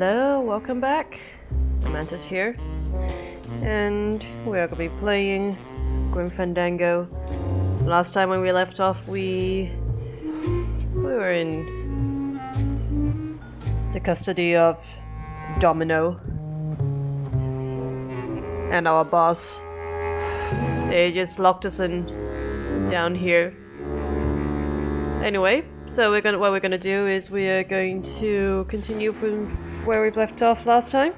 Hello, welcome back. Amanta's here. And we are going to be playing Grim Fandango. Last time when we left off, we were in the custody of Domino and our boss. They just locked us in down here. Anyway, so what we're gonna do is we are going to continue from where we've left off last time.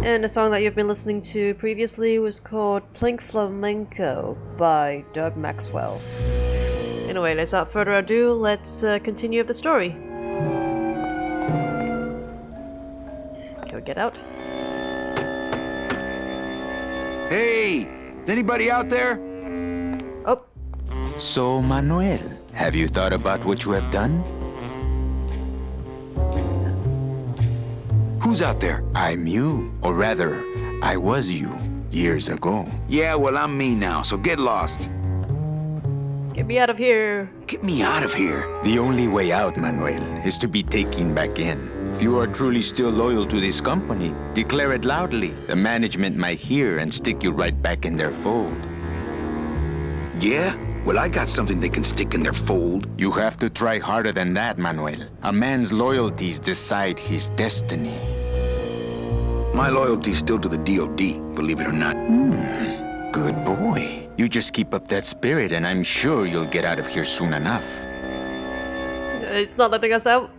And the song that you've been listening to previously was called Flamenco by Maxwell. Anyway, without further ado, let's continue the story. Can we get out? Hey! Is anybody out there? Oh. So, Manuel, have you thought about what you have done? Who's out there? I'm you. Or rather, I was you years ago. Yeah, well, I'm me now, so get lost. Get me out of here. Get me out of here. The only way out, Manuel, is to be taken back in. If you are truly still loyal to this company, declare it loudly. The management might hear and stick you right back in their fold. Yeah? Well, I got something they can stick in their fold. You have to try harder than that, Manuel. A man's loyalties decide his destiny. My loyalty's still to the DOD, believe it or not. Good boy. You just keep up that spirit and I'm sure you'll get out of here soon enough. It's not letting us out.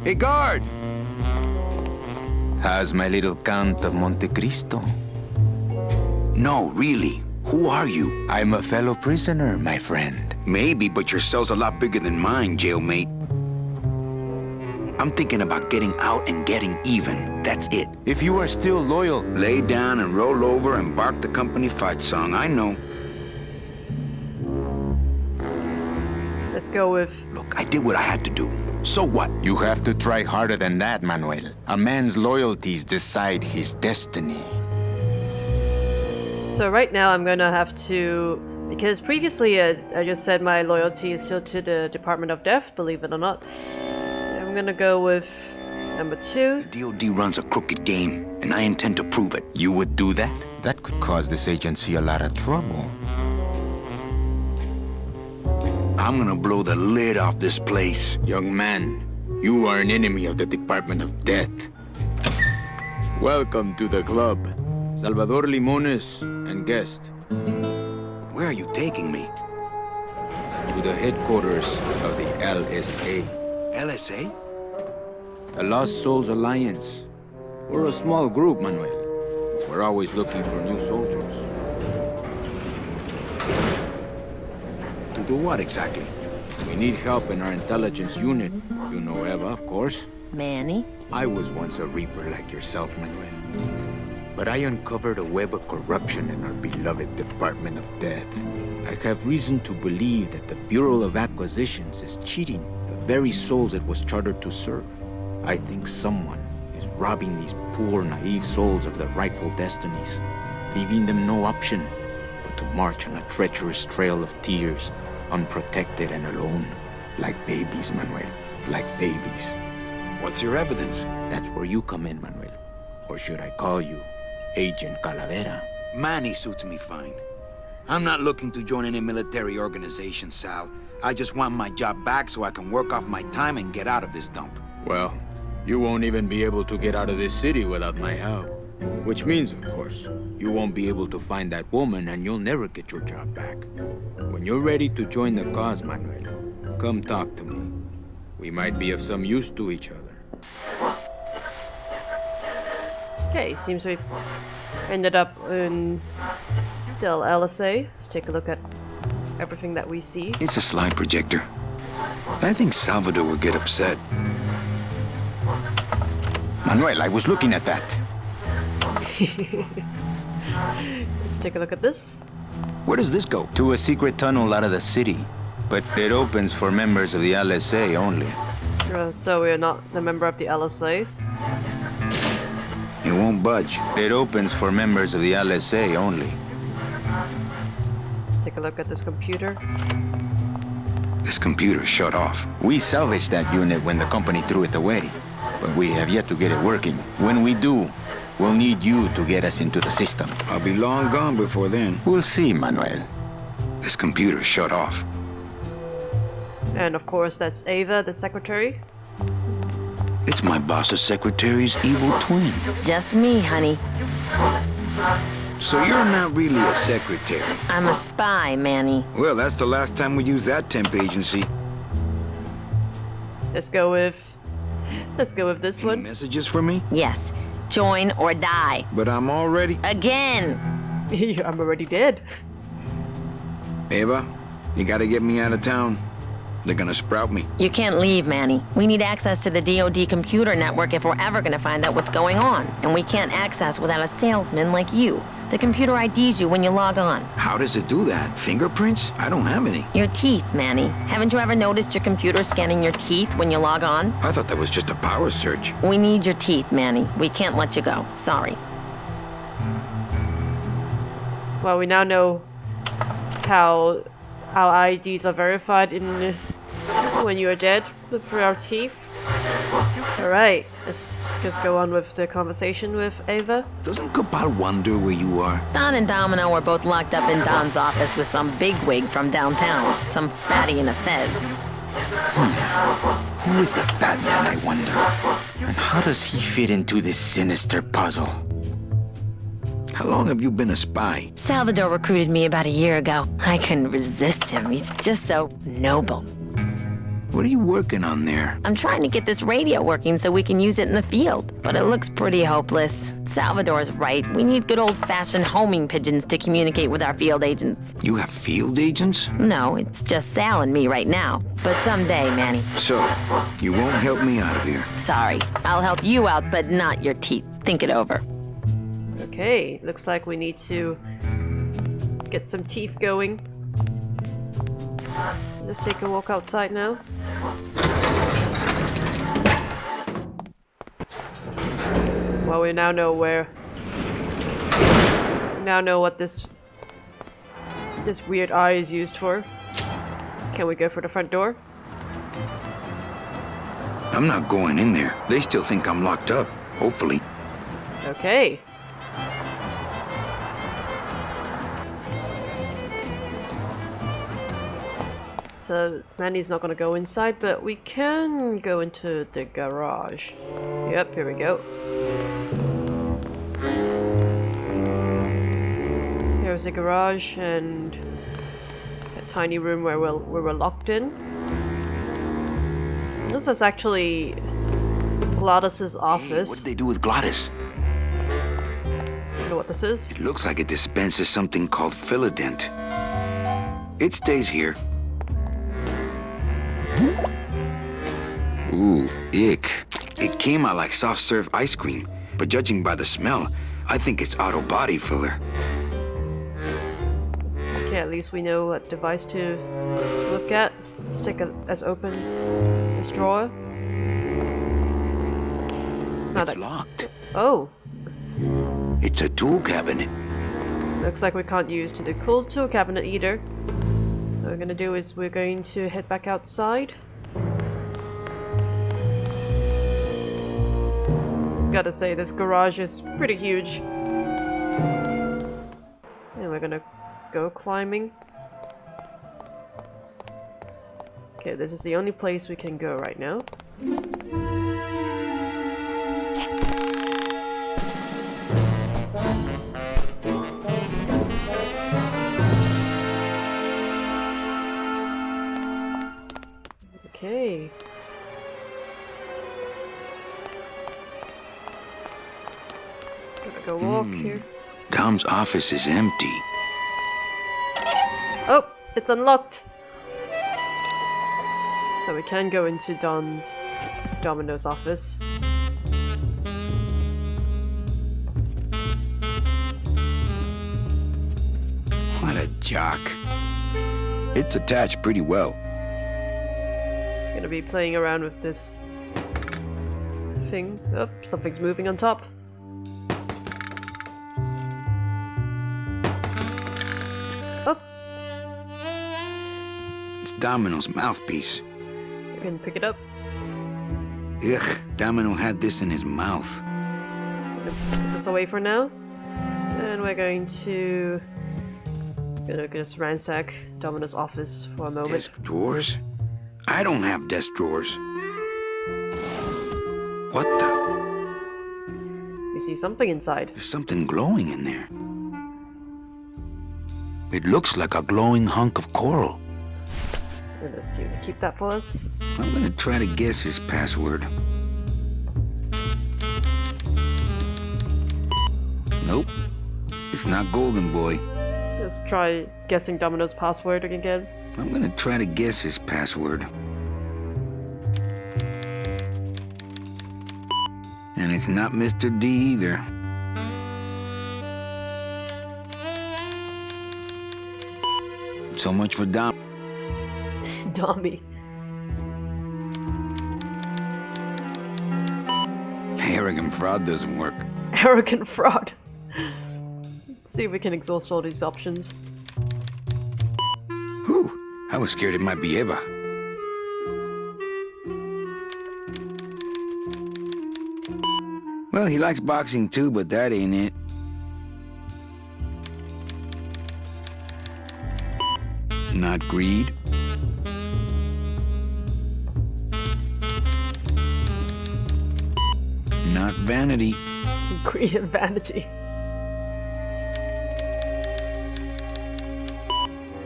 Hey, guard! How's my little Count of Monte Cristo? No, really. Who are you? I'm a fellow prisoner, my friend. Maybe, but your cell's a lot bigger than mine, jailmate. I'm thinking about getting out and getting even. That's it. If you are still loyal, lay down and roll over and bark the company fight song. I know. Let's go with... Look, I did what I had to do. So what? You have to try harder than that, Manuel. A man's loyalties decide his destiny. So right now I'm gonna have to... Because previously I just said my loyalty is still to the Department of Death, believe it or not. I'm gonna go with number 2. The DOD runs a crooked game, and I intend to prove it. You would do that? That could cause this agency a lot of trouble. I'm gonna blow the lid off this place. Young man, you are an enemy of the Department of Death. Welcome to the club. Salvadore Limones and guest. Where are you taking me? To the headquarters of the LSA. LSA? The Lost Souls Alliance. We're a small group, Manuel. We're always looking for new soldiers. To do what exactly? We need help in our intelligence unit. You know Eva, of course. Manny? I was once a reaper like yourself, Manuel. But I uncovered a web of corruption in our beloved Department of Death. I have reason to believe that the Bureau of Acquisitions is cheating the very souls it was chartered to serve. I think someone is robbing these poor, naive souls of their rightful destinies, leaving them no option but to march on a treacherous trail of tears, unprotected and alone, like babies, Manuel, like babies. What's your evidence? That's where you come in, Manuel. Or should I call you Agent Calavera? Manny suits me fine. I'm not looking to join any military organization, Sal. I just want my job back so I can work off my time and get out of this dump. Well, you won't even be able to get out of this city without my help. Which means, of course, you won't be able to find that woman and you'll never get your job back. When you're ready to join the cause, Manuel, come talk to me. We might be of some use to each other. Okay, seems we've ended up in the LSA. Let's take a look at everything that we see. It's a slide projector. I think Salvador would get upset. Manuel, I was looking at that. Let's take a look at this. Where does this go? To a secret tunnel out of the city. But it opens for members of the LSA only. So we're not a member of the LSA. It won't budge. It opens for members of the LSA only. Let's take a look at this computer. This computer shut off. We salvaged that unit when the company threw it away, but we have yet to get it working. When we do, we'll need you to get us into the system. I'll be long gone before then. We'll see, Manuel. This computer shut off. And of course, that's Ava, the secretary. It's my boss's secretary's evil twin. Just me, honey. So you're not really a secretary. I'm a spy, Manny. Well, that's the last time we used that temp agency. Let's go with this Any one. messages for me? Yes. Join or die. But I'm already... Again! I'm already dead. Ava, you gotta get me out of town. They're gonna sprout me. You can't leave, Manny. We need access to the DoD computer network if we're ever gonna find out what's going on. And we can't access without a salesman like you. The computer IDs you when you log on. How does it do that? Fingerprints? I don't have any. Your teeth, Manny. Haven't you ever noticed your computer scanning your teeth when you log on? I thought that was just a power search. We need your teeth, Manny. We can't let you go. Sorry. Well, we now know how our IDs are verified in when you are dead through our teeth. Alright, let's just go on with the conversation with Ava. Doesn't Cabal wonder where you are? Don and Domino were both locked up in Don's office with some bigwig from downtown. Some fatty in a fez. Who is the fat man, I wonder? And how does he fit into this sinister puzzle? How long have you been a spy? Salvadore recruited me about a year ago. I couldn't resist him. He's just so noble. What are you working on there? I'm trying to get this radio working so we can use it in the field, but it looks pretty hopeless. Salvadore's right. We need good old-fashioned homing pigeons to communicate with our field agents. You have field agents? No, it's just Sal and me right now. But someday, Manny. So, you won't help me out of here. Sorry. I'll help you out, but not your teeth. Think it over. Okay, looks like we need to get some teeth going. Let's take a walk outside now. Well, we now know where. We now know what this weird eye is used for. Can we go for the front door? I'm not going in there. They still think I'm locked up. Hopefully. Okay. So Manny's not gonna go inside, but we can go into the garage. Yep, here we go. Here's the garage and a tiny room where we were locked in. This is actually Gladys's office. Hey, what did they do with Gladys? I don't know what this is. It looks like it dispenses something called Philodent. It stays here. Ooh, ick. It came out like soft serve ice cream, but judging by the smell, I think it's auto body filler. Okay, at least we know what device to look at. Let's take as open this drawer. It's locked. Oh, It's a tool cabinet. looks like we can't use the cool tool cabinet either. What we're gonna do is we're going to head back outside. Gotta say, this garage is pretty huge. And we're gonna go climbing. Okay, this is the only place we can go right now. Okay. Gotta go walk here. Dom's office is empty. Oh, it's unlocked. So we can go into Domino's office. What a jock. It's attached pretty well. Gonna be playing around with this thing. Oh, something's moving on top. Oh. It's Domino's mouthpiece. You can pick it up. Ugh, Domino had this in his mouth. Put this away for now. And we're going to just ransack Domino's office for a moment. Desk drawers? I don't have desk drawers. What the? You see something inside. There's something glowing in there. It looks like a glowing hunk of coral. And let's keep that for us. I'm gonna try to guess his password. Nope. It's not Golden Boy. Let's try guessing Domino's password again. I'm gonna try to guess his password. And it's not Mr. D either. So much for Dom. Dommy. Arrogant fraud doesn't work. Arrogant fraud. See if we can exhaust all these options. Whew, I was scared it might be Eva. Well, he likes boxing too, but that ain't it. Not greed. Not vanity. Greed and vanity.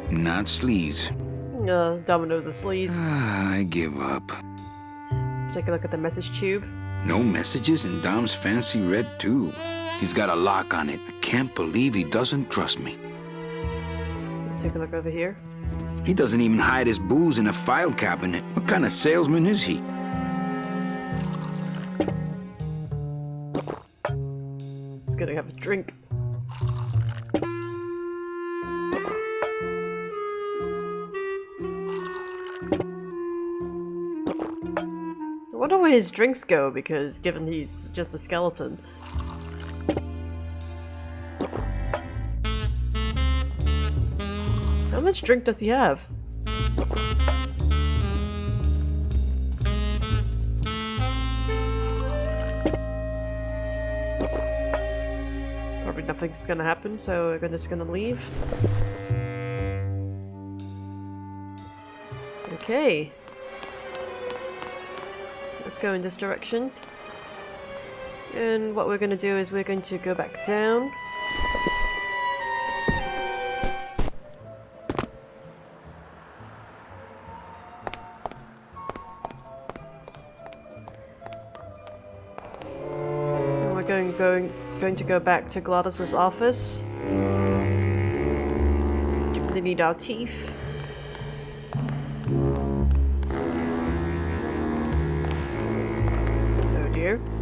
Not sleaze. Domino's a sleaze. I give up. Let's take a look at the message tube. No messages in Dom's fancy red tube. He's got a lock on it. I can't believe he doesn't trust me. Take a look over here. He doesn't even hide his booze in a file cabinet. What kind of salesman is he? He's gonna have a drink. I wonder where his drinks go, because given he's just a skeleton. How much drink does he have? Probably nothing's gonna happen, so we're just gonna leave. Okay. Let's go in this direction. And what we're going to do is we're going to go back down. And we're going to go back to Gladys's office. We need our teeth.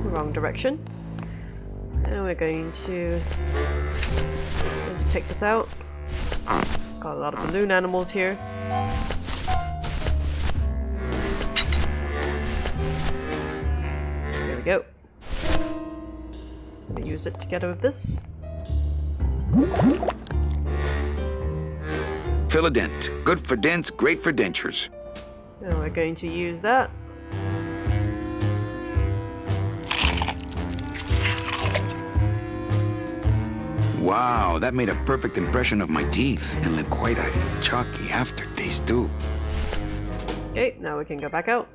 Wrong direction. And we're going to take this out. Got a lot of balloon animals here. There we go. Let me use it together with this. Fill a dent. Good for dents, great for dentures. And we're going to use that. Wow, that made a perfect impression of my teeth, and left quite a chalky aftertaste too. Okay, now we can go back out.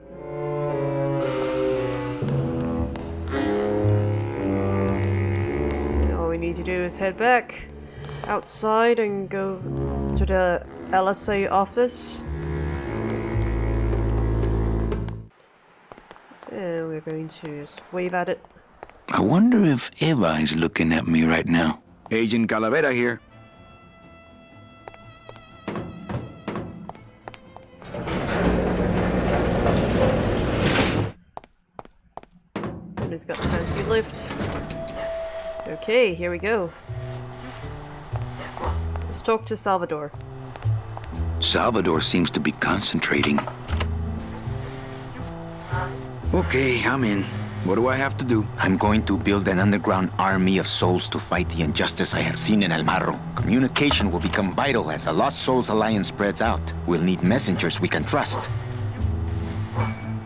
All we need to do is head back outside and go to the LSA office. And we're going to just wave at it. I wonder if Eva is looking at me right now. Agent Calavera here. And he's got the fancy lift. Okay, here we go. Let's talk to Salvadore. Salvadore seems to be concentrating. Okay, I'm in. What do I have to do? I'm going to build an underground army of souls to fight the injustice I have seen in El Marrow. Communication will become vital as the Lost Souls Alliance spreads out. We'll need messengers we can trust.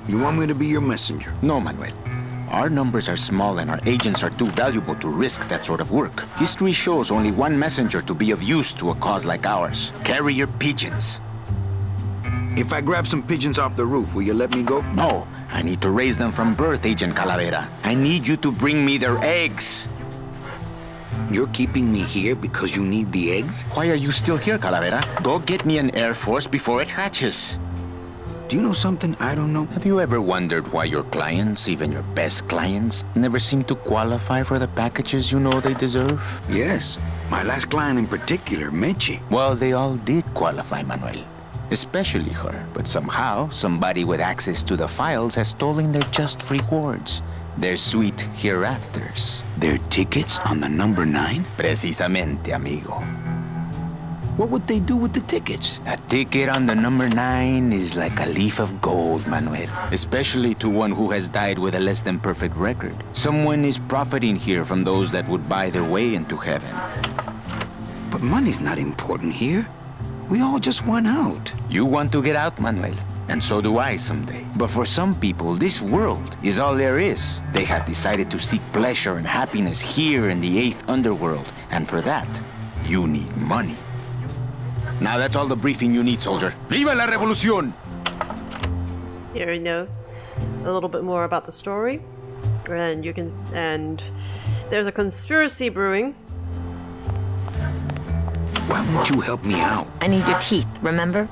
You want me to be your messenger? No, Manuel. Our numbers are small and our agents are too valuable to risk that sort of work. History shows only one messenger to be of use to a cause like ours. Carrier pigeons. If I grab some pigeons off the roof, will you let me go? No, I need to raise them from birth, Agent Calavera. I need you to bring me their eggs. You're keeping me here because you need the eggs? Why are you still here, Calavera? Go get me an Air Force before it hatches. Do you know something I don't know? Have you ever wondered why your clients, even your best clients, never seem to qualify for the packages you know they deserve? Yes. My last client in particular, Meche. Well, they all did qualify, Manuel. Especially her. But somehow, somebody with access to the files has stolen their just rewards. Their sweet hereafters. Their tickets on the number 9? Precisamente, amigo. What would they do with the tickets? A ticket on the number 9 is like a leaf of gold, Manuel. Especially to one who has died with a less than perfect record. Someone is profiting here from those that would buy their way into heaven. But money's not important here. We all just want out. You want to get out, Manuel. And so do I someday. But for some people, this world is all there is. They have decided to seek pleasure and happiness here in the 8th underworld. And for that, you need money. Now that's all the briefing you need, soldier. ¡Viva la revolución! Here we know a little bit more about the story. And there's a conspiracy brewing. Why won't you help me out? I need your teeth, remember?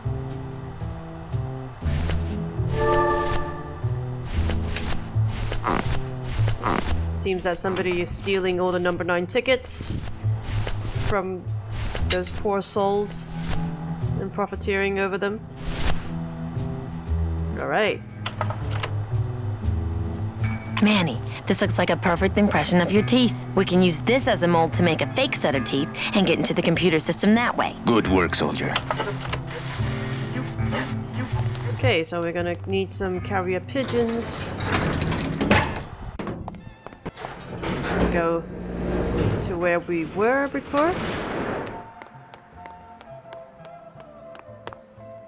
Seems that somebody is stealing all the number 9 tickets from those poor souls and profiteering over them. Alright. Manny, this looks like a perfect impression of your teeth. We can use this as a mold to make a fake set of teeth and get into the computer system that way. Good work, soldier. Okay, so we're gonna need some carrier pigeons. Let's go to where we were before.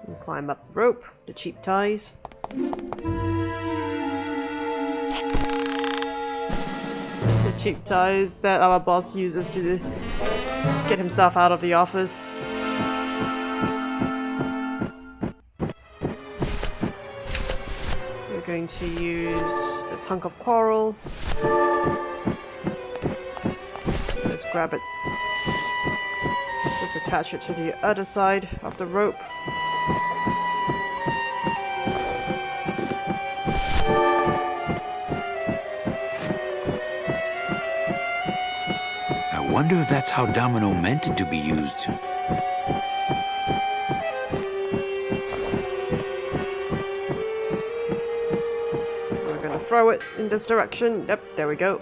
And climb up the rope, the cheap ties. The cheap ties that our boss uses to get himself out of the office. We're going to use this hunk of coral. Let's grab it. Let's attach it to the other side of the rope. I wonder if that's how Domino meant it to be used. We're gonna throw it in this direction. Yep, there we go.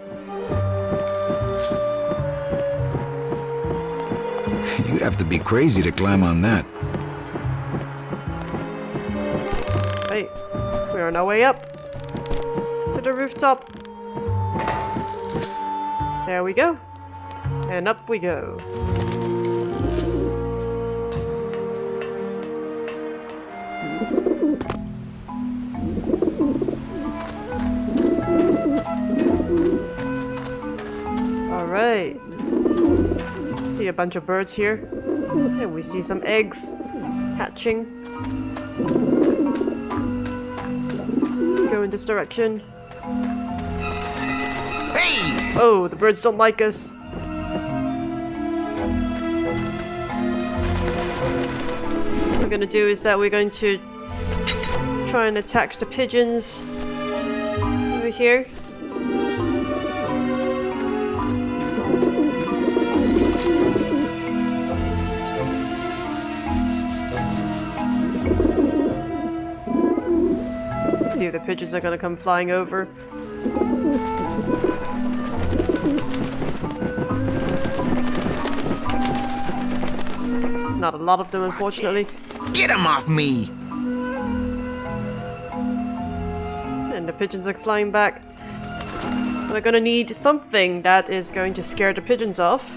You'd have to be crazy to climb on that. Hey, we're on our way up to the rooftop. There we go. And up we go. Alright. See a bunch of birds here. And we see some eggs hatching. Let's go in this direction. Hey! Oh, the birds don't like us. What we're gonna do is that we're going to try and attack the pigeons over here. See if the pigeons are gonna come flying over. Not a lot of them, unfortunately. Get him off me! And the pigeons are flying back. we're gonna need something that is going to scare the pigeons off.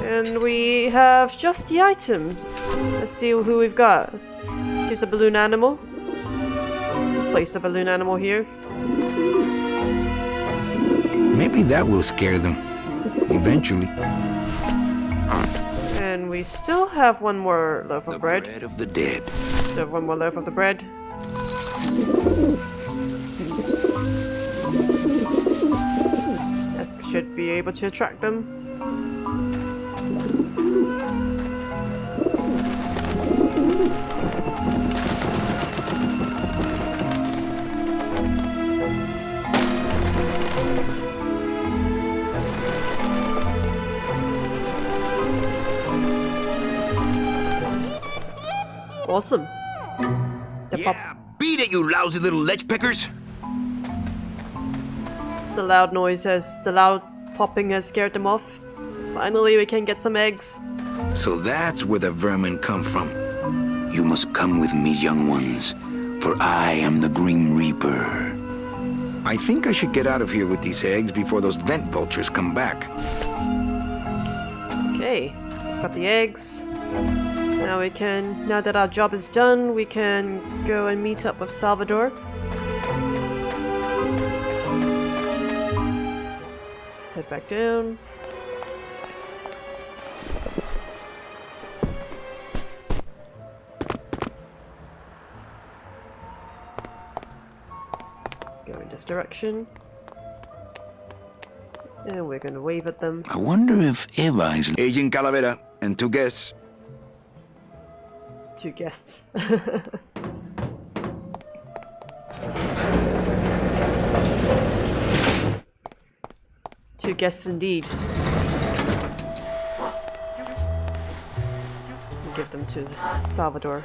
And we have just the item. Let's see who we've got. Let's use a balloon animal. Place the balloon animal here. Maybe that will scare them. Eventually. And we still have one more loaf of bread. Bread of the dead. Still have one more loaf of the bread. That should be able to attract them. Awesome. Yeah, beat it, you lousy little ledge pickers! The loud popping has scared them off. Finally, we can get some eggs. So that's where the vermin come from. You must come with me, young ones, for I am the Grim Reaper. I think I should get out of here with these eggs before those vent vultures come back. Okay, got the eggs. Now that our job is done, we can go and meet up with Salvadore. Head back down. Go in this direction. And we're gonna wave at them. I wonder if Eva is... Agent Calavera and 2 guests. 2 guests. Two guests indeed. We'll give them to Salvador.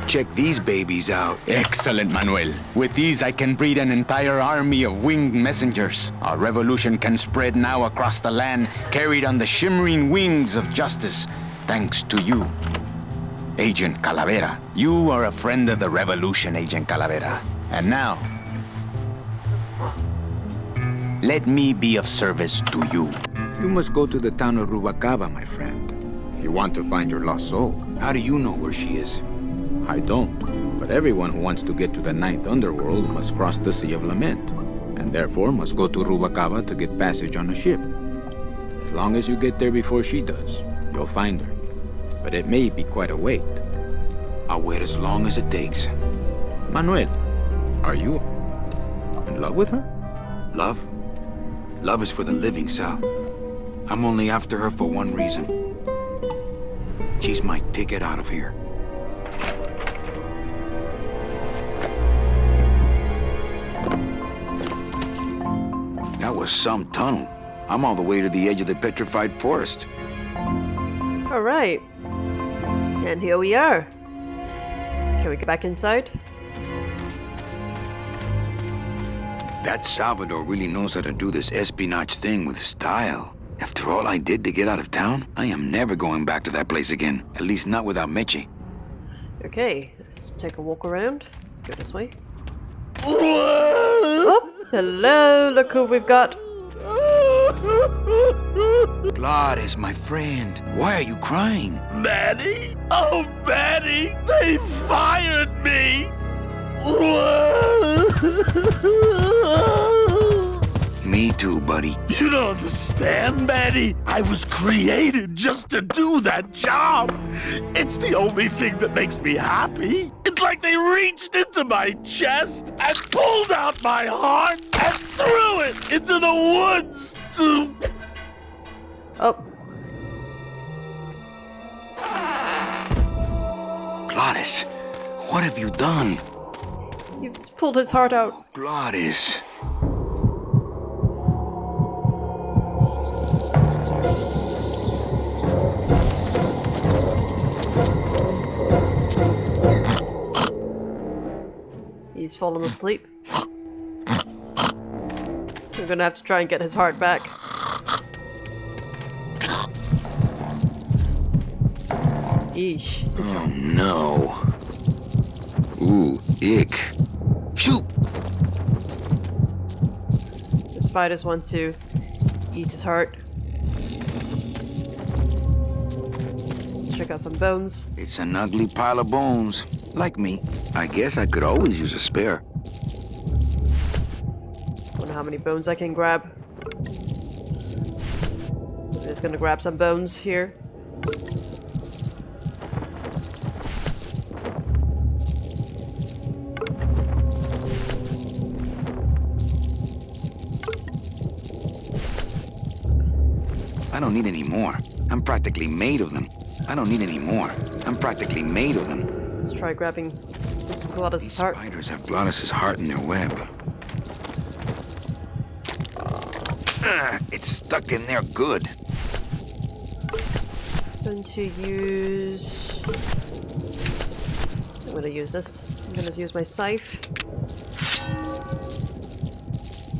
Check these babies out. Excellent, Manuel. With these, I can breed an entire army of winged messengers. Our revolution can spread now across the land, carried on the shimmering wings of justice. Thanks to you, Agent Calavera. You are a friend of the revolution, Agent Calavera. And now, let me be of service to you. You must go to the town of Rubacava, my friend, if you want to find your lost soul. How do you know where she is? I don't, but everyone who wants to get to the ninth underworld must cross the Sea of Lament, and therefore must go to Rubacava to get passage on a ship. As long as you get there before she does, you'll find her. But it may be quite a wait. I'll wait as long as it takes. Manuel, are you in love with her? Love? Love is for the living, Sal. I'm only after her for one reason. She's my ticket out of here. That was some tunnel. I'm all the way to the edge of the Petrified Forest. Alright. And here we are. Can we get back inside? That Salvador really knows how to do this espionage thing with style. After all I did to get out of town, I am never going back to that place again. At least not without Meche. Okay, let's take a walk around. Let's go this way. Oh, hello, look who we've got. Gladys, my friend, why are you crying? Manny? Oh, Manny! They fired me! Me too, buddy. You don't understand, Manny. I was created just to do that job. It's the only thing that makes me happy. It's like they reached into my chest and pulled out my heart and threw it into the woods to... Oh. Gladys, what have you done? You've just pulled his heart out. Gladys. He's fallen asleep. We're gonna have to try and get his heart back. Eesh. Oh no. Ooh, ick. Shoot! The spiders want to eat his heart. Let's check out some bones. It's an ugly pile of bones. Like me. I guess I could always use a spare. Wonder how many bones I can grab. I'm just gonna grab some bones here. I don't need any more. I'm practically made of them. I don't need any more. I'm practically made of them. Let's try grabbing this Glottis' These heart. spiders have Glottis' heart in their web. It's stuck in there good. I'm gonna use this. I'm gonna use my scythe.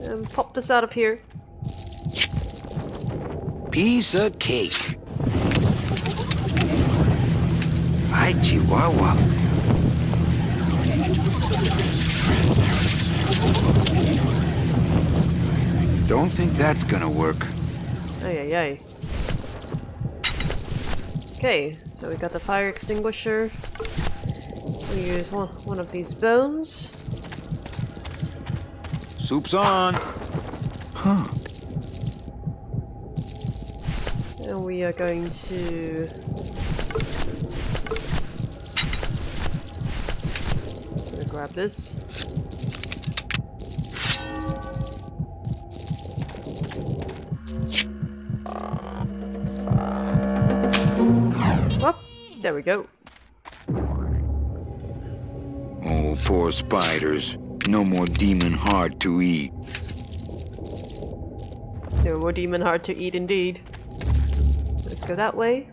And pop this out of here. Piece of cake. Hi, Chihuahua. Don't think that's gonna work. Ay, ay, ay. Okay, so we got the fire extinguisher. We use one of these bones. Soup's on. Huh. And we are going to... I'm gonna grab this. Whoop! There we go. Oh, poor spiders. No more demon heart to eat. No more demon heart to eat indeed. Let's go that way.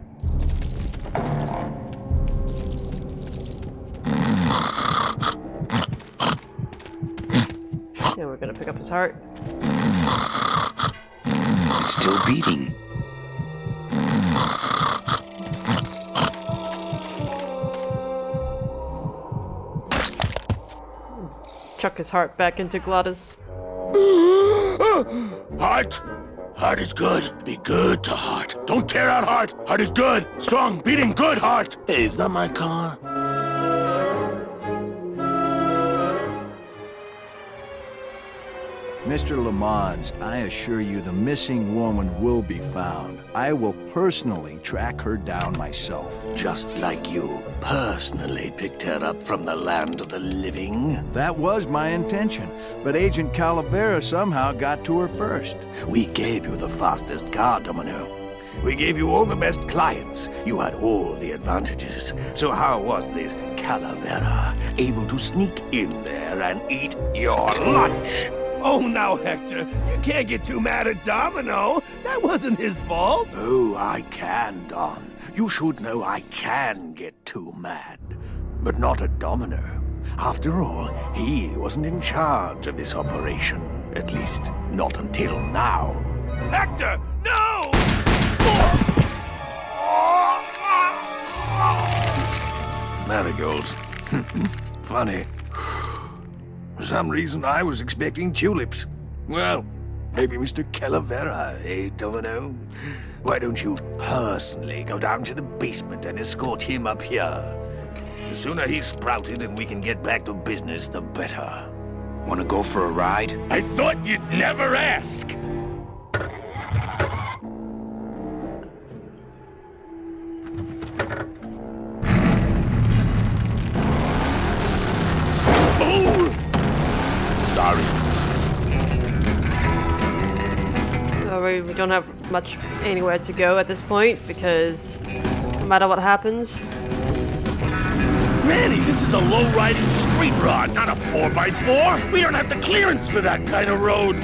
And we're gonna pick up his heart. It's still beating. Chuck his heart back into Glottis. Heart. Heart is good. Be good to heart. Don't tear out heart. Heart is good. Strong, beating, good heart. Hey, is that my car? Mr. Limones, I assure you the missing woman will be found. I will personally track her down myself. Just like you personally picked her up from the land of the living. That was my intention, but Agent Calavera somehow got to her first. We gave you the fastest car, Domino. We gave you all the best clients. You had all the advantages. So how was this Calavera able to sneak in there and eat your lunch? Oh, now, Hector, you can't get too mad at Domino. That wasn't his fault. Oh, I can, Don. You should know I can get too mad. But not at Domino. After all, he wasn't in charge of this operation. At least, not until now. Hector, no! Marigolds. Funny. For some reason, I was expecting tulips. Well, maybe Mr. Calavera, eh, Domino? Why don't you personally go down to the basement and escort him up here? The sooner he's sprouted and we can get back to business, the better. Wanna go for a ride? I thought you'd never ask. Oh! Sorry. We don't have much anywhere to go at this point because no matter what happens. Manny, this is a low-riding street rod, not a 4x4. We don't have the clearance for that kind of road.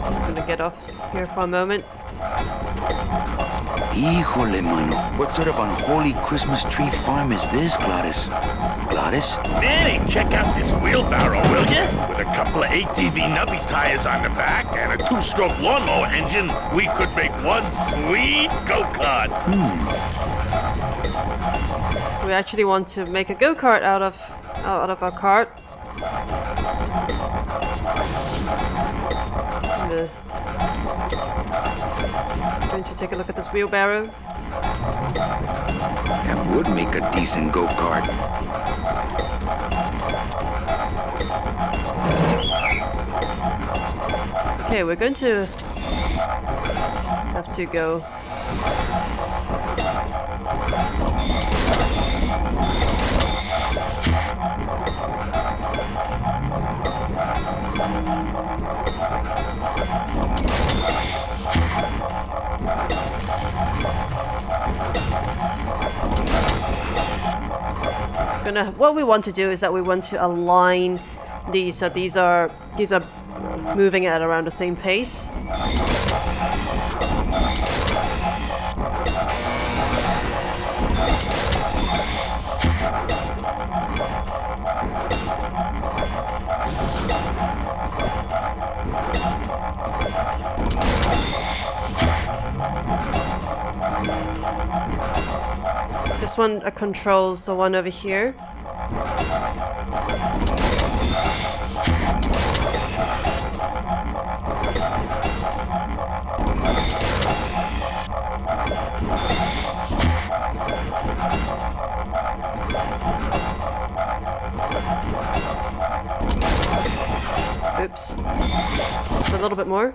I'm gonna get off here for a moment. Híjole, mano. What sort of unholy Christmas tree farm is this, Gladys? Gladys? Manny, check out this wheelbarrow, will ya? With a couple of ATV nubby tires on the back and a 2-stroke lawnmower engine, we could make one sweet go-kart. We actually want to make a go-kart out of our cart. Going to take a look at this wheelbarrow. That would make a decent go-kart. Okay, we're going to have to go. What we want to do is that we want to align these so these are moving at around the same pace. This one controls the one over here. Oops. Just a little bit more.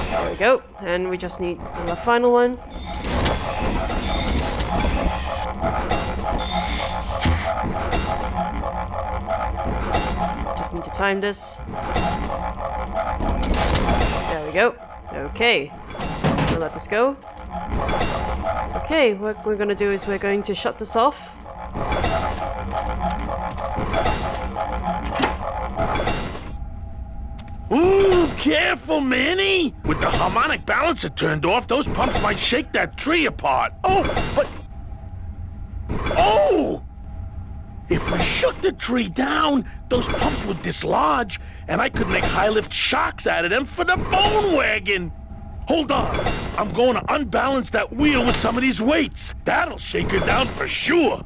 There we go. And we just need the final one. Just need to time this. There we go. Okay. We'll let this go. Okay, what we're gonna do is we're going to shut this off. Ooh, careful, Manny! With the harmonic balancer turned off, those pumps might shake that tree apart. Oh, but... Oh! If we shook the tree down, those pumps would dislodge, and I could make high-lift shocks out of them for the bone wagon! Hold on, I'm going to unbalance that wheel with some of these weights. That'll shake her down for sure.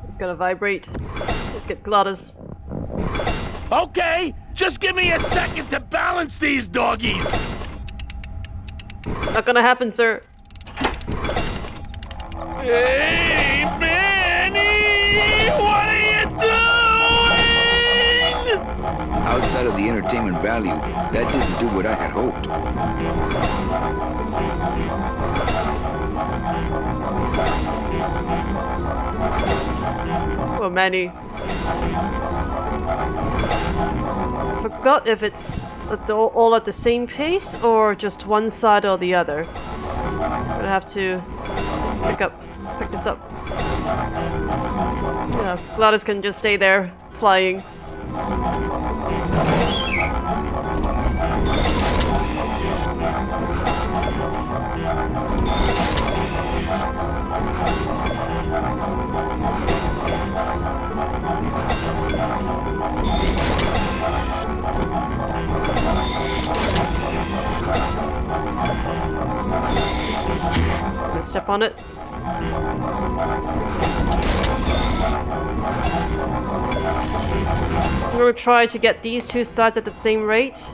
It's gonna vibrate. Let's get Gladys. Okay, just give me a second to balance these doggies. Not gonna happen, sir. Hey, Manny! What are you doing? Outside of the entertainment value, that didn't do what I had hoped. Well, Manny. I forgot if it's all at the same pace or just one side or the other. I'm gonna have to pick this up. Yeah, Gladys can just stay there, flying. Gonna step on it. I'm gonna try to get these two sides at the same rate.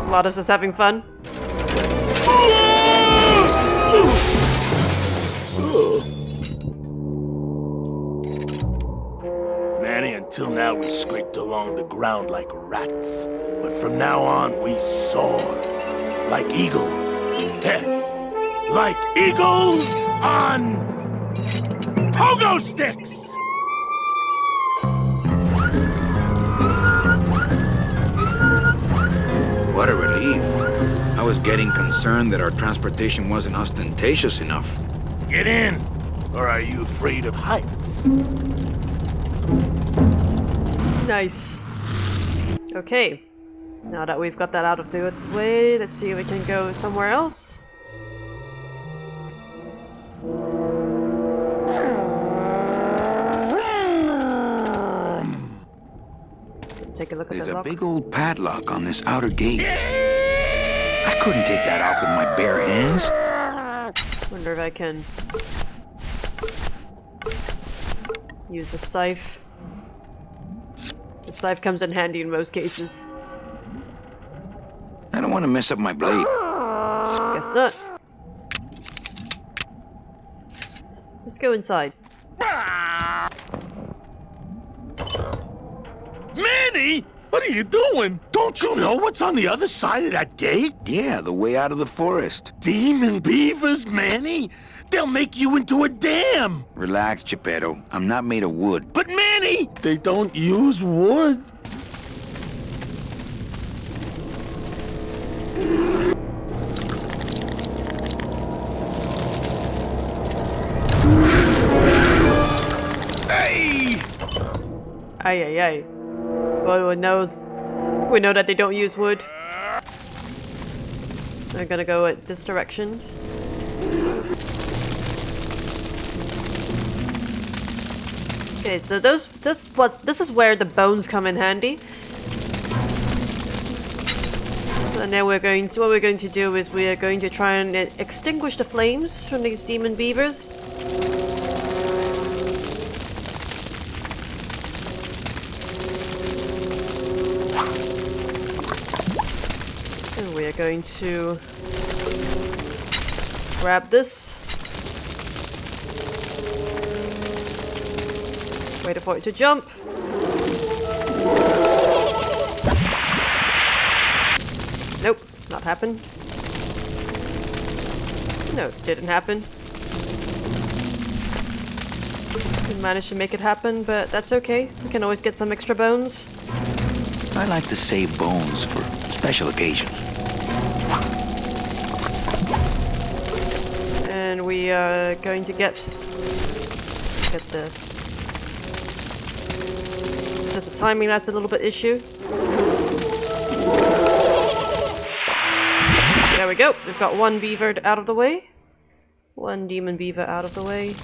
Gladys is having fun. Manny, until now we scraped along the ground like rats. But from now on, we soar. like eagles. Heh. Like eagles on pogo sticks! What a relief. I was getting concerned that our transportation wasn't ostentatious enough. Get in, or are you afraid of heights? Nice. Okay. Now that we've got that out of the way, let's see if we can go somewhere else. Take a look at There's the a lock. big old padlock on this outer gate. I couldn't take that off with my bare hands. Wonder if I can use the scythe. The scythe comes in handy in most cases. I don't want to mess up my blade. Guess not. Let's go inside. Manny! What are you doing? Don't you know what's on the other side of that gate? Yeah, the way out of the forest. Demon beavers, Manny! They'll make you into a dam! Relax, Geppetto. I'm not made of wood. But Manny! They don't use wood. Hey! Ay ay ay. Well, we know that they don't use wood. We're gonna go at this direction. Okay, so this is where the bones come in handy. And now what we're going to do is we are going to try and extinguish the flames from these demon beavers. And we are going to grab this. Wait for it to jump. Nope, not happened. No, didn't happen. Didn't manage to make it happen, but that's okay. We can always get some extra bones. I like to save bones for special occasions. And we are going to get the... Just the timing, that's a little bit issue. There we go. We've got one beaver out of the way. One demon beaver out of the way.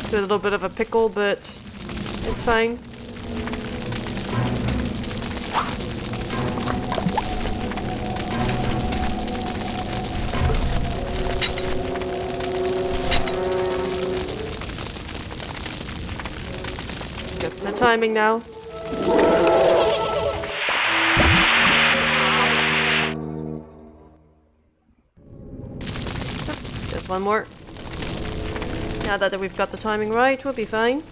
It's a little bit of a pickle, but it's fine. Just the timing now. Just one more. Now that we've got the timing right, we'll be fine.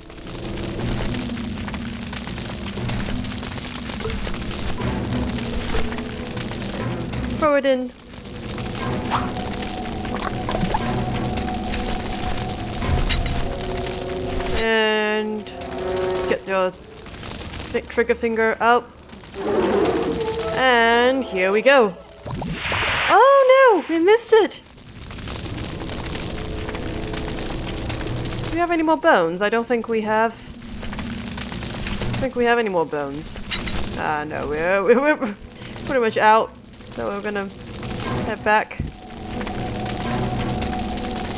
Throw it in. And get your trigger finger out. And here we go. Oh no, we missed it. Do we have any more bones? I don't think we have. I don't think we have any more bones. Ah, no, we're pretty much out. So we're gonna head back.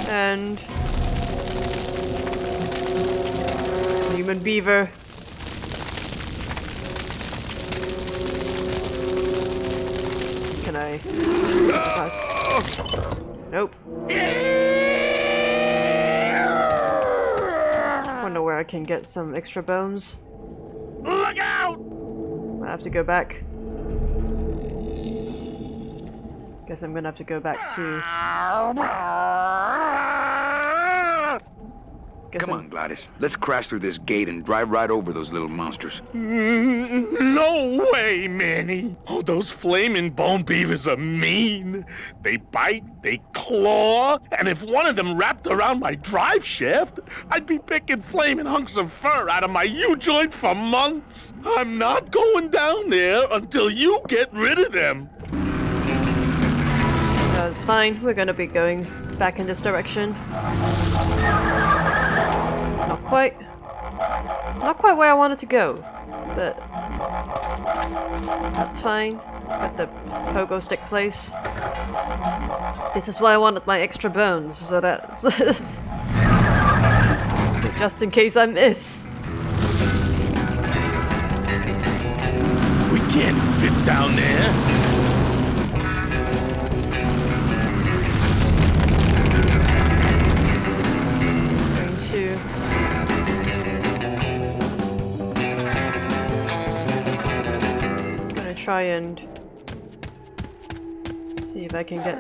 And demon beaver. Can I? Nope. Wonder where I can get some extra bones. Look out! I have to go back. Guess I'm gonna have to go back to... Guess Come on, Gladys. Let's crash through this gate and drive right over those little monsters. No way, Manny. Oh, those flaming bone beavers are mean. They bite, they claw, and if one of them wrapped around my drive shaft, I'd be picking flaming hunks of fur out of my U-joint for months. I'm not going down there until you get rid of them. It's fine. We're gonna be going back in this direction. Not quite where I wanted to go, but that's fine. At the pogo stick place. This is why I wanted my extra bones, so that's just in case I miss. We can't fit down there. Try and see if I can get.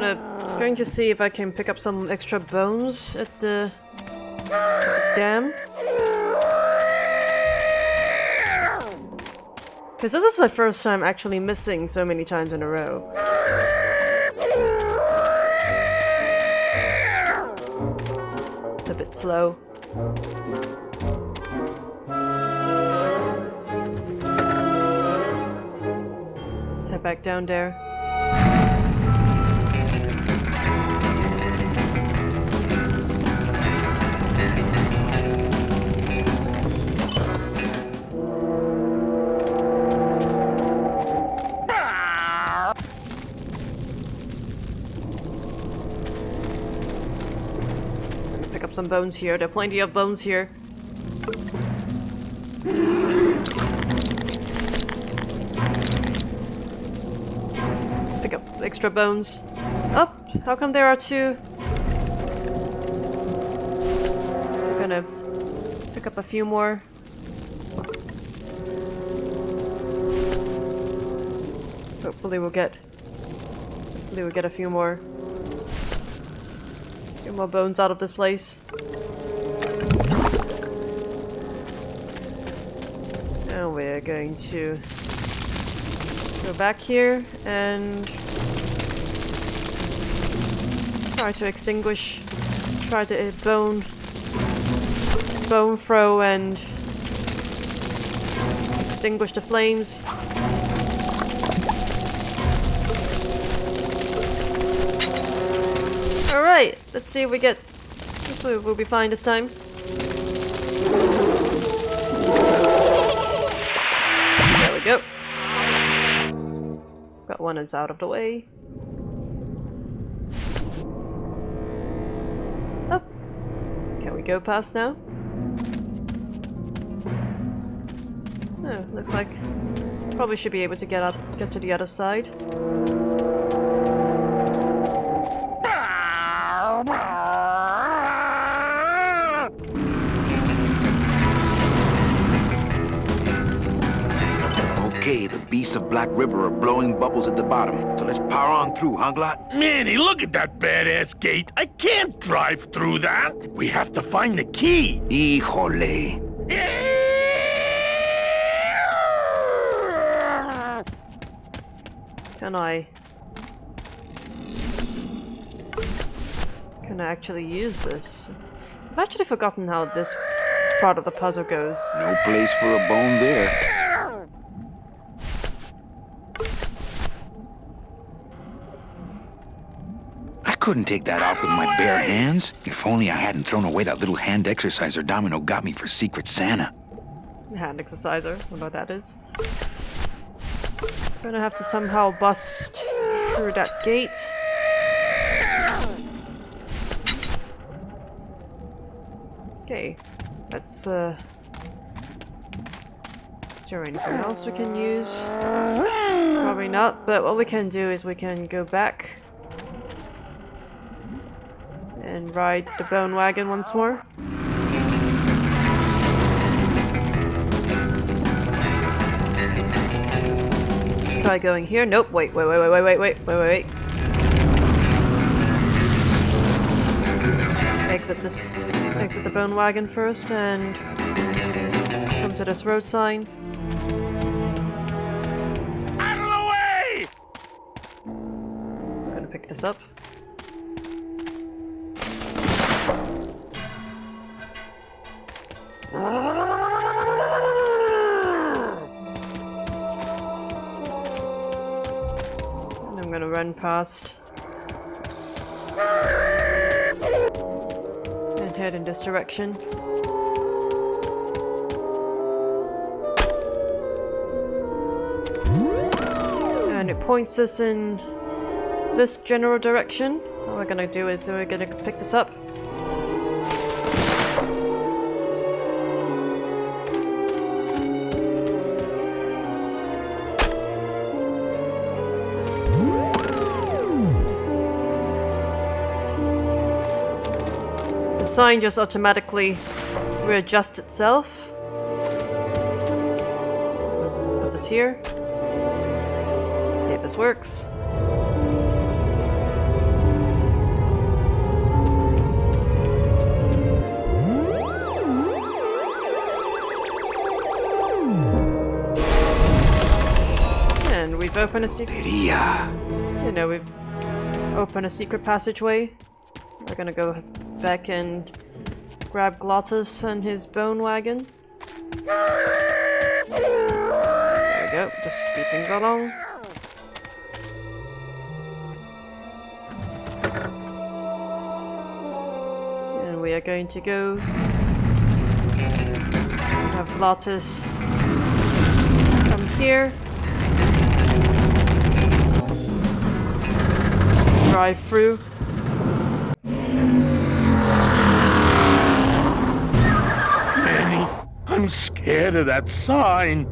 I'm going to see if I can pick up some extra bones at the dam. Because this is my first time actually missing so many times in a row. It's a bit slow. Head back down there. Pick up some bones here. There are plenty of bones here. Extra bones. Oh, how come there are two? We're gonna pick up a few more. Hopefully we'll get a few more. Get more bones out of this place. Now we're going to go back here and try to extinguish, try to bone throw and extinguish the flames. Alright, let's see if we get, this will be fine this time. There we go. Got one that's out of the way. Oh, can we go past now? No, looks like probably should be able to get to the other side. Okay, the beasts of Black River are blowing bubbles at the bottom, so let's power on through, huh, Glot? Manny, look at that badass gate. I can't drive through that. We have to find the key. Híjole. Can I actually use this? I've actually forgotten how this part of the puzzle goes. No place for a bone there. I couldn't take that off with my bare hands. If only I hadn't thrown away that little hand exerciser Domino got me for Secret Santa. Hand exerciser, what that is. Gonna have to somehow bust through that gate. Okay, let's is there anything else we can use? Probably not, but what we can do is we can go back and ride the bone wagon once more. Try going here. Nope. Wait. exit the bone wagon first and come to this road sign. Out of the way! I'm gonna pick this up. And I'm gonna run past and head in this direction. And it points us in this general direction. What we're gonna do is we're gonna pick this up. The sign just automatically readjusts itself. Put this here. See if this works. And we've opened a secret. We've opened a secret passageway. We're gonna go back and grab Glottis and his bone wagon. There we go, just to speed things along. And we are going to go have Glottis come here. Drive through. Manny, I'm scared of that sign.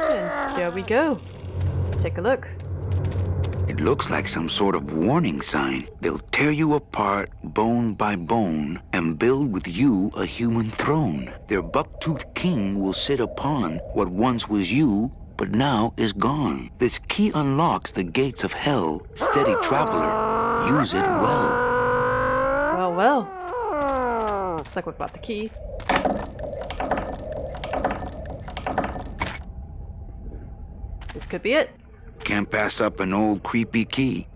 And there we go. Let's take a look. It looks like some sort of warning sign. They'll tear you apart bone by bone and build with you a human throne. Their buck-toothed king will sit upon what once was you, but now is gone. This key unlocks the gates of hell. Steady traveler, use it well. Well. Looks like we've got the key. This could be it. Can't pass up an old creepy key.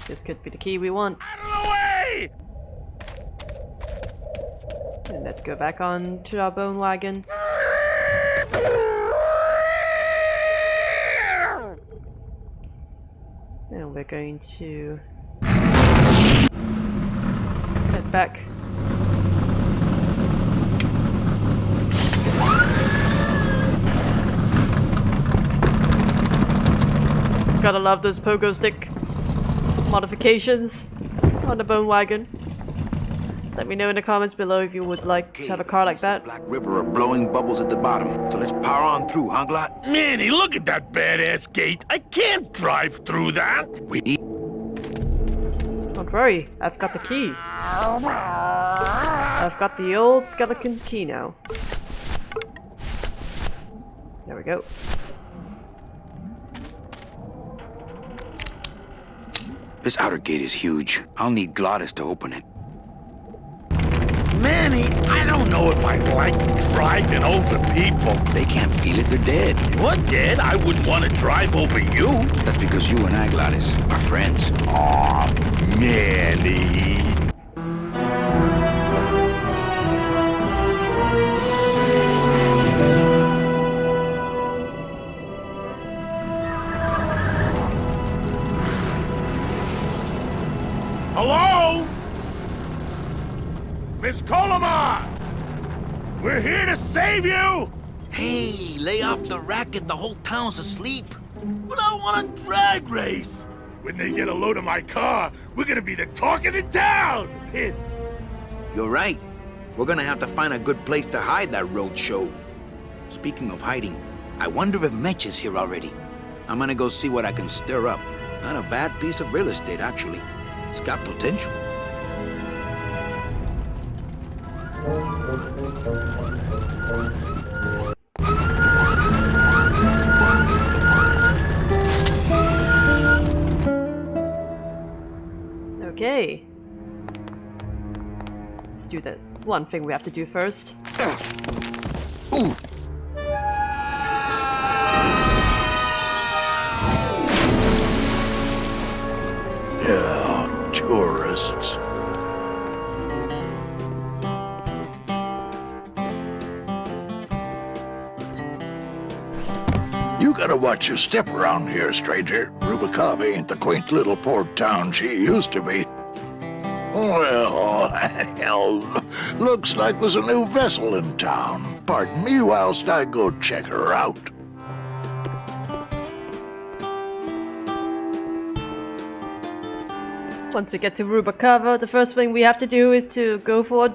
This could be the key we want. Out of the way! And let's go back on to our bone wagon. And we're going to head back. Gotta love those pogo stick modifications on the bone wagon. Let me know in the comments below if you would like to have a car like that. Black River are blowing bubbles at the bottom, so let's power on through, huh, Glot? Manny, look at that badass gate. I can't drive through that. Don't worry, I've got the key. I've got the old skeleton key now. There we go. This outer gate is huge. I'll need Glottis to open it. Manny, I don't know if I like driving over people. They can't feel it, they're dead. What, Dad? I wouldn't want to drive over you. That's because you and I, Glottis, are friends. Aw, Manny. Hello? Miss Colomar! We're here to save you! Hey, lay off the racket. The whole town's asleep. But I want a drag race! When they get a load of my car, we're gonna be the talk of the town! You're right. We're gonna have to find a good place to hide that road show. Speaking of hiding, I wonder if Meche is here already. I'm gonna go see what I can stir up. Not a bad piece of real estate, actually. It's got potential. Okay. Let's do that one thing we have to do first. Ooh! Yeah, tourists. You gotta watch your step around here, stranger. Rubacava ain't the quaint little port town she used to be. Well, hell, looks like there's a new vessel in town. Pardon me whilst I go check her out. Once we get to Rubacava, the first thing we have to do is to go for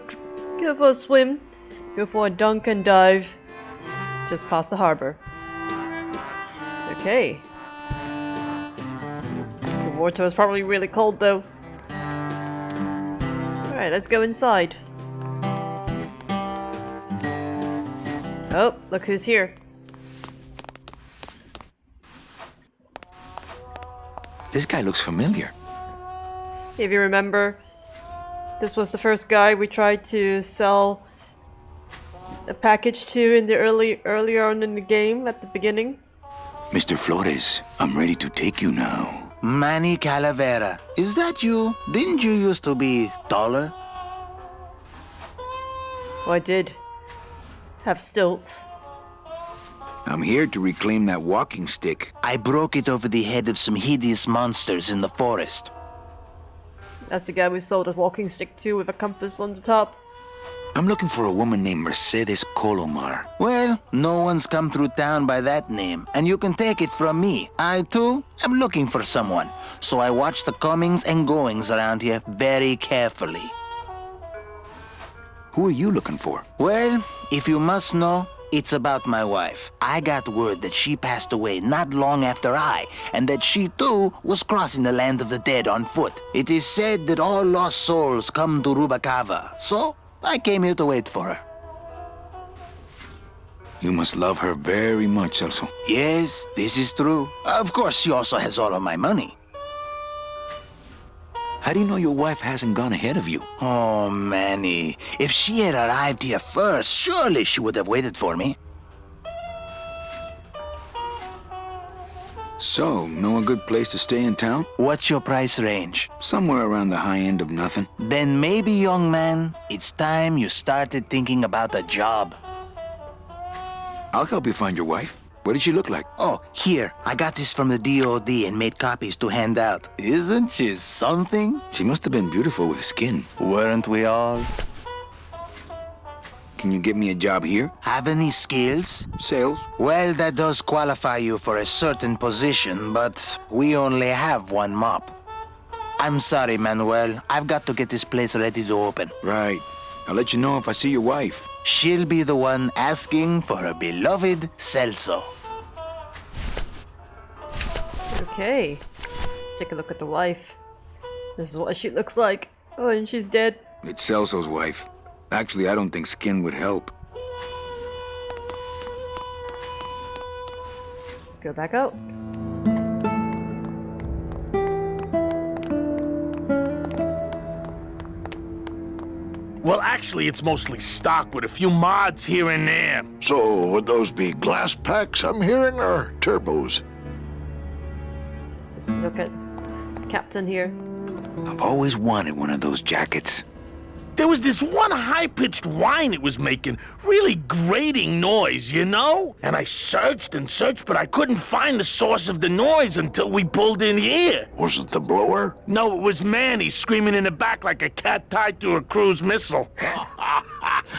a swim, go for a dunk and dive just past the harbor. Okay. The water is probably really cold though. Alright, let's go inside. Oh, look who's here. This guy looks familiar. If you remember, this was the first guy we tried to sell a package to in the earlier on in the game at the beginning. Mr. Flores, I'm ready to take you now. Manny Calavera, is that you? Didn't you used to be taller? Oh, I did have stilts. I'm here to reclaim that walking stick. I broke it over the head of some hideous monsters in the forest. That's the guy we sold a walking stick to with a compass on the top. I'm looking for a woman named Mercedes Colomar. Well, no one's come through town by that name, and you can take it from me. I, too, am looking for someone, so I watch the comings and goings around here very carefully. Who are you looking for? Well, if you must know, it's about my wife. I got word that she passed away not long after I, and that she too was crossing the land of the dead on foot. It is said that all lost souls come to Rubacava, so I came here to wait for her. You must love her very much, Celso. Yes, this is true. Of course, she also has all of my money. How do you know your wife hasn't gone ahead of you? Oh, Manny. If she had arrived here first, surely she would have waited for me. So, know a good place to stay in town? What's your price range? Somewhere around the high end of nothing. Then maybe, young man, it's time you started thinking about a job. I'll help you find your wife. What did she look like? Oh, here. I got this from the DOD and made copies to hand out. Isn't she something? She must have been beautiful with skin. Weren't we all? Can you get me a job here? Have any skills? Sales? Well, that does qualify you for a certain position, but we only have one mop. I'm sorry, Manuel. I've got to get this place ready to open. Right. I'll let you know if I see your wife. She'll be the one asking for her beloved Celso. Okay. Let's take a look at the wife. This is what she looks like. Oh, and she's dead. It's Celso's wife. Actually, I don't think skin would help. Let's go back out. Well, actually, it's mostly stock with a few mods here and there. So, would those be glass packs I'm hearing, or turbos? Let's look at Captain here. I've always wanted one of those jackets. There was this one high-pitched whine it was making, really grating noise, you know? And I searched and searched, but I couldn't find the source of the noise until we pulled in here. Was it the blower? No, it was Manny screaming in the back like a cat tied to a cruise missile.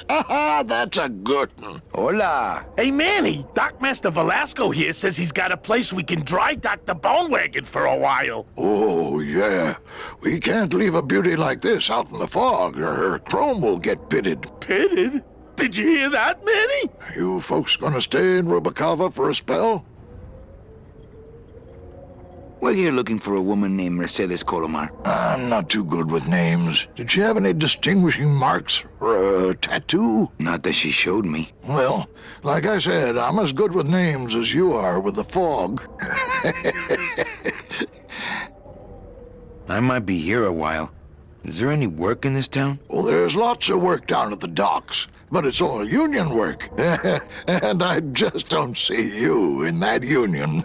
That's a good one. Hola. Hey, Manny, Dockmaster Velasco here says he's got a place we can dry dock the bone wagon for a while. Oh, yeah. We can't leave a beauty like this out in the fog, or her chrome will get pitted. Pitted? Did you hear that, Manny? You folks gonna stay in Rubacava for a spell? We're here looking for a woman named Mercedes Colomar. I'm not too good with names. Did she have any distinguishing marks or a tattoo? Not that she showed me. Well, like I said, I'm as good with names as you are with the fog. I might be here a while. Is there any work in this town? Well, there's lots of work down at the docks, but it's all union work. And I just don't see you in that union.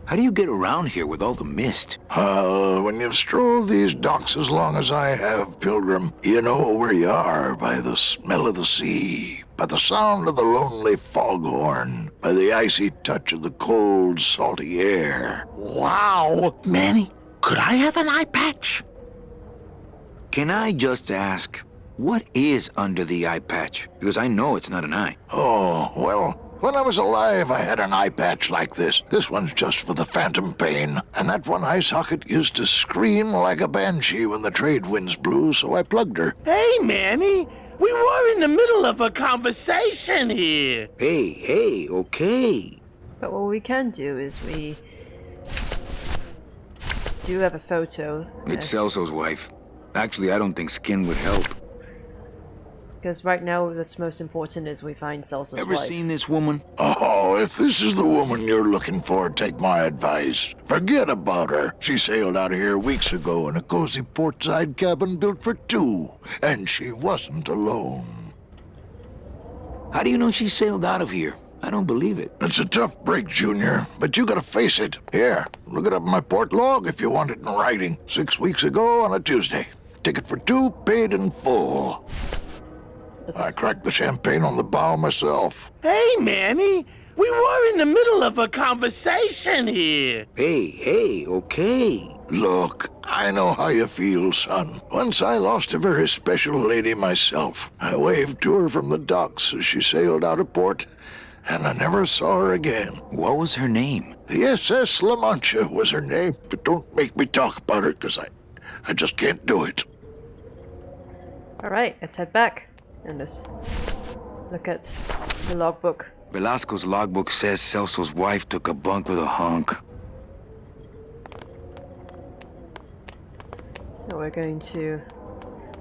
How do you get around here with all the mist? When you've strolled these docks as long as I have, Pilgrim, you know where you are by the smell of the sea, by the sound of the lonely foghorn, by the icy touch of the cold, salty air. Wow! Manny, could I have an eye patch? Can I just ask, what is under the eye patch? Because I know it's not an eye. Oh, well, when I was alive, I had an eye patch like this. This one's just for the phantom pain. And that one eye socket used to scream like a banshee when the trade winds blew, so I plugged her. Hey, Manny! We were in the middle of a conversation here. Hey, okay. But what we can do is we do have a photo. It's Celso's wife. Actually, I don't think skin would help. Because right now, what's most important is we find Celso's Ever wife. seen this woman? Oh, if this is the woman you're looking for, take my advice. Forget about her. She sailed out of here weeks ago in a cozy portside cabin built for two, and she wasn't alone. How do you know she sailed out of here? I don't believe it. It's a tough break, Junior, but you gotta face it. Here, look it up in my port log if you want it in writing. 6 weeks ago on a Tuesday. Ticket for two, paid in full. I cracked the champagne on the bow myself. Hey, Manny! We were in the middle of a conversation here. Hey, okay. Look, I know how you feel, son. Once I lost a very special lady myself. I waved to her from the docks as she sailed out of port, and I never saw her again. What was her name? The SS La Mancha was her name, but don't make me talk about her, because I just can't do it. Alright, let's head back and just look at the logbook. Velasco's logbook says Celso's wife took a bunk with a hunk. Now we're going to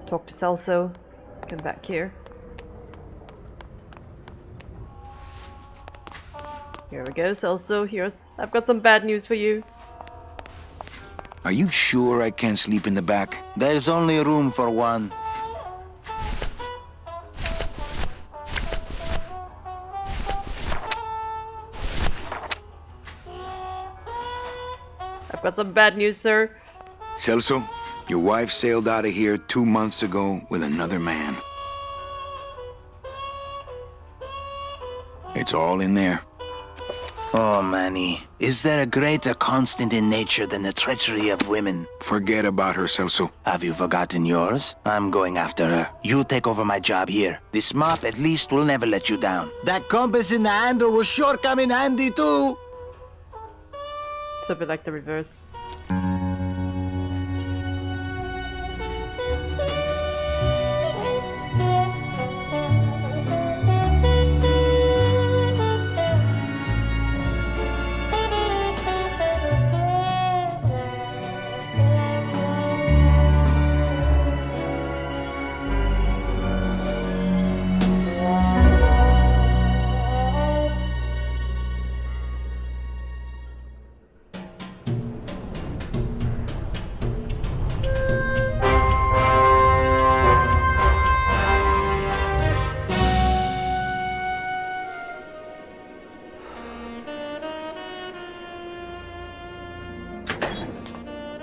talk to Celso. Come back here. Here we go, Celso. I've got some bad news for you. Are you sure I can't sleep in the back? There's only room for one. I've got some bad news, sir. Celso, your wife sailed out of here 2 months ago with another man. It's all in there. Oh, Manny, is there a greater constant in nature than the treachery of women? Forget about her, Celso. Have you forgotten yours? I'm going after her. You take over my job here. This mop at least will never let you down. That compass in the handle will sure come in handy too. It's a bit like the reverse.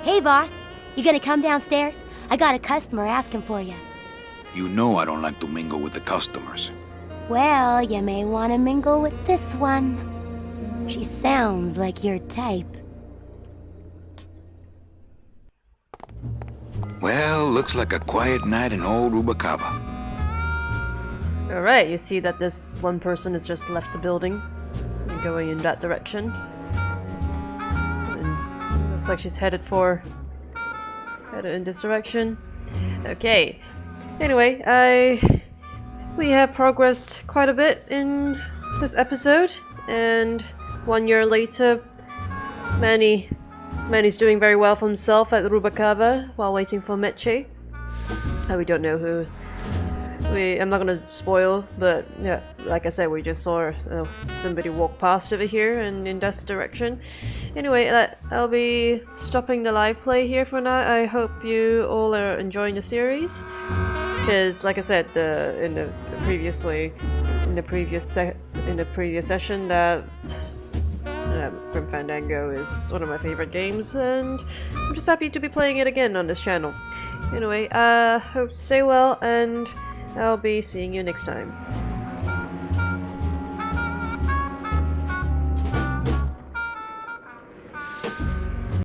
Hey, boss. You gonna come downstairs? I got a customer asking for you. You know I don't like to mingle with the customers. Well, you may want to mingle with this one. She sounds like your type. Well, looks like a quiet night in old Rubacava. Alright, you see that this one person has just left the building and going in that direction. And looks like she's headed in this direction. Okay. Anyway, we have progressed quite a bit in this episode, and 1 year later, Manny's doing very well for himself at Rubacava while waiting for Meche. We don't know I'm not gonna spoil, but yeah, like I said, we just saw somebody walk past over here and in this direction. Anyway, I'll be stopping the live play here for now. I hope you all are enjoying the series, because like I said, in the previous session, that Grim Fandango is one of my favorite games, and I'm just happy to be playing it again on this channel. Anyway, hope stay well, and I'll be seeing you next time.